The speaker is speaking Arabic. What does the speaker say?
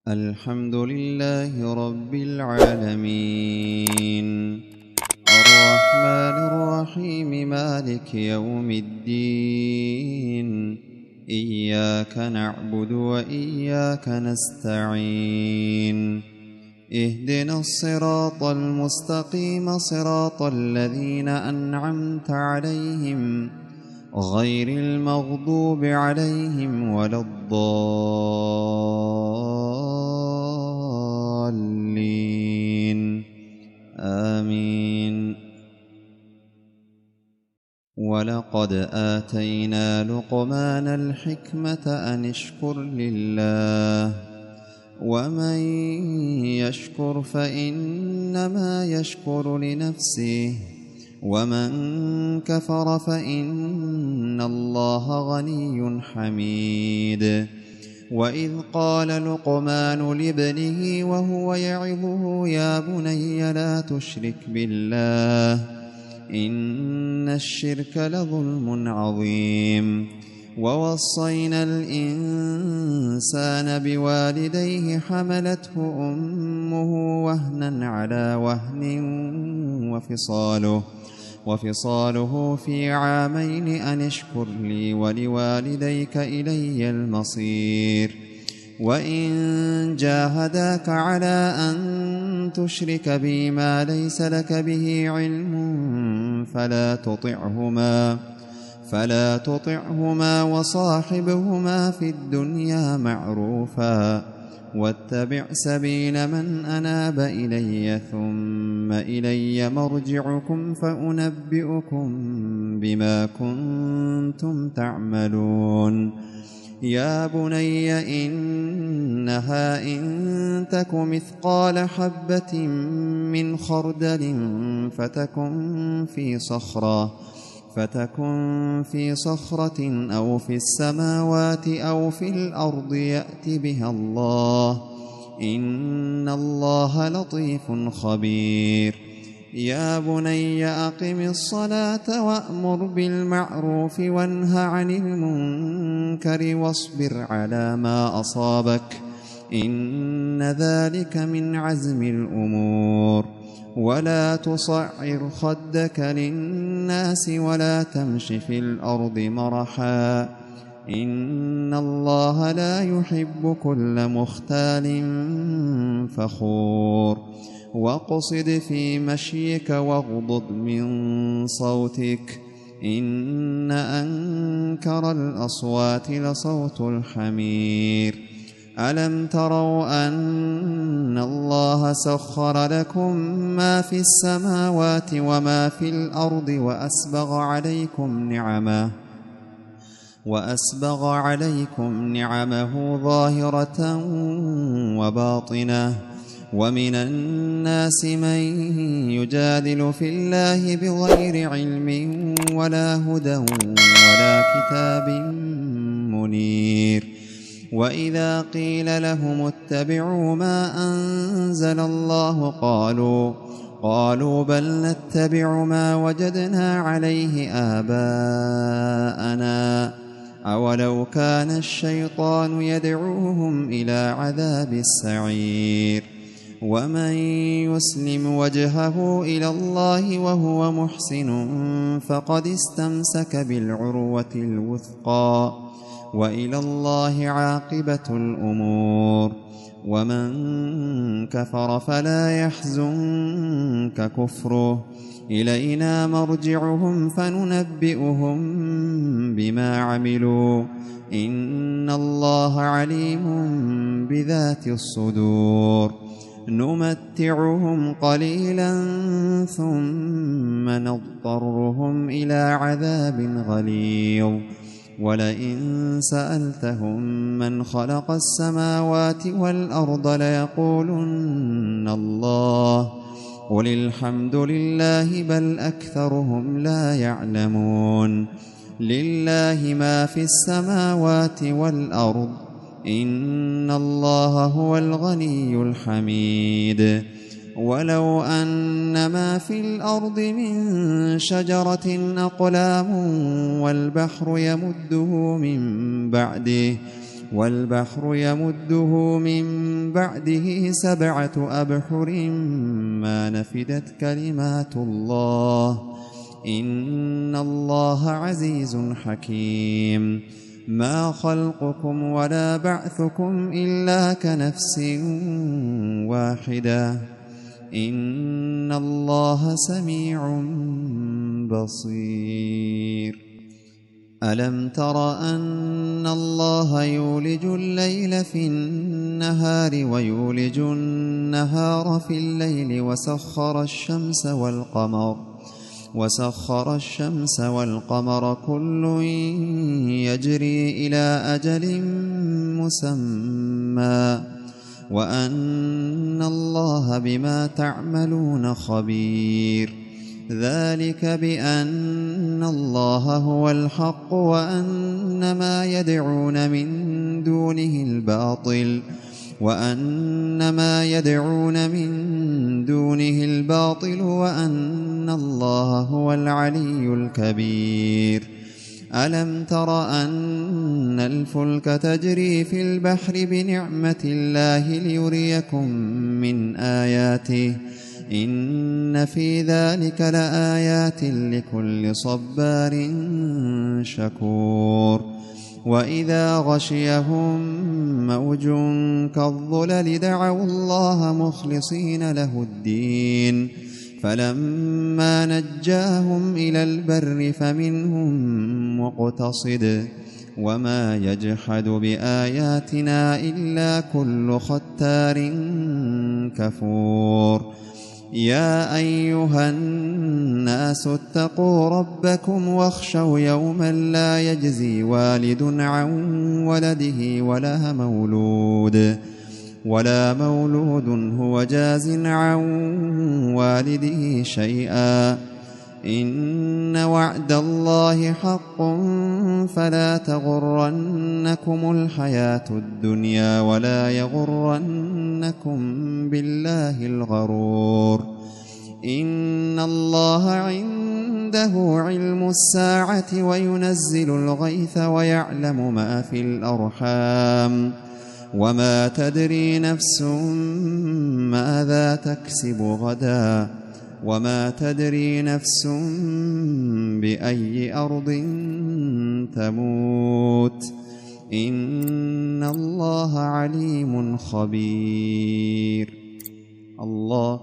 الحمد لله رب العالمين الرحمن الرحيم مالك يوم الدين إياك نعبد وإياك نستعين اهدنا الصراط المستقيم صراط الذين أنعمت عليهم غير المغضوب عليهم ولا الضالين آمين. ولقد آتينا لقمان الحكمة أن اشكر لله ومن يشكر فإنما يشكر لنفسه ومن كفر فإن الله غني حميد. وإذ قال لقمان لابنه وهو يعظه يا بني لا تشرك بالله إن الشرك لظلم عظيم. ووصينا الإنسان بوالديه حملته أمه وهنا على وهن وفصاله في عامين أن اشكر لي ولوالديك إلي المصير. وإن جاهداك على أن تشرك بي ما ليس لك به علم فلا تطعهما وصاحبهما في الدنيا معروفا واتبع سبيل من أناب إلي ثم إلي مرجعكم فأنبئكم بما كنتم تعملون. يا بني إنها إن تك مثقال حبة من خردل فتكن في صخرة أو في السماوات أو في الأرض يأت بها الله إن الله لطيف خبير. يا بني أقم الصلاة وأمر بالمعروف وانه عن المنكر واصبر على ما أصابك إن ذلك من عزم الأمور. ولا تصعر خدك للناس ولا تمش في الأرض مرحا إن الله لا يحب كل مختال فخور. واقصد في مشيك واغضض من صوتك إن أنكر الأصوات لصوت الحمير. ألم تروا أن الله سخر لكم ما في السماوات وما في الأرض وأسبغ عليكم نعمه ظاهرة وباطنة ومن الناس من يجادل في الله بغير علم ولا هدى ولا كتاب منير. وإذا قيل لهم اتبعوا ما أنزل الله قالوا بل نتبع ما وجدنا عليه آباءنا أولو كان الشيطان يدعوهم إلى عذاب السعير. ومن يسلم وجهه إلى الله وهو محسن فقد استمسك بالعروة الوثقى وإلى الله عاقبة الأمور. ومن كفر فلا يحزنك كفره إلينا مرجعهم فننبئهم بما عملوا إن الله عليم بذات الصدور. نمتعهم قليلا ثم نضطرهم إلى عذاب غليظ. ولئن سألتهم من خلق السماوات والأرض ليقولن الله قل الحمد لله بل أكثرهم لا يعلمون. لله ما في السماوات والأرض إن الله هو الغني الحميد. ولو أن ما في الأرض من شجرة أقلام والبحر يمده من بعده والبحر يمده من بعده 7 أبحر ما نفدت كلمات الله إن الله عزيز حكيم ما خلقكم ولا بعثكم إلا كنفس واحدة إن الله سميع بصير ألم تر أن الله يولج الليل في النهار ويولج النهار في الليل وسخر الشمس والقمر كل يجري إلى أجل مسمى وأن الله بما تعملون خبير ذلك بأن الله هو الحق وأن ما يدعون من دونه الباطل وأن الله هو العلي الكبير ألم تر أن الفلك تجري في البحر بنعمة الله ليريكم من آياته إن في ذلك لآيات لكل صبار شكور وإذا غشيهم موج كالظلل دعوا الله مخلصين له الدين فلما نجاهم إلى البر فمنهم مقتصد وما يجحد بآياتنا إلا كل ختار كفور يا أيها الناس اتقوا ربكم واخشوا يوما لا يجزي والد عن ولده ولا مولود هو جاز عن والده شيئا إن وعد الله حق فلا تغرنكم الحياة الدنيا ولا يغرنكم بالله الغرور إن الله عنده علم الساعة وينزل الغيث ويعلم ما في الأرحام وما تدري نفس ماذا تكسب غدا وما تدري نفس بأي أرض تموت إن الله عليم خبير الله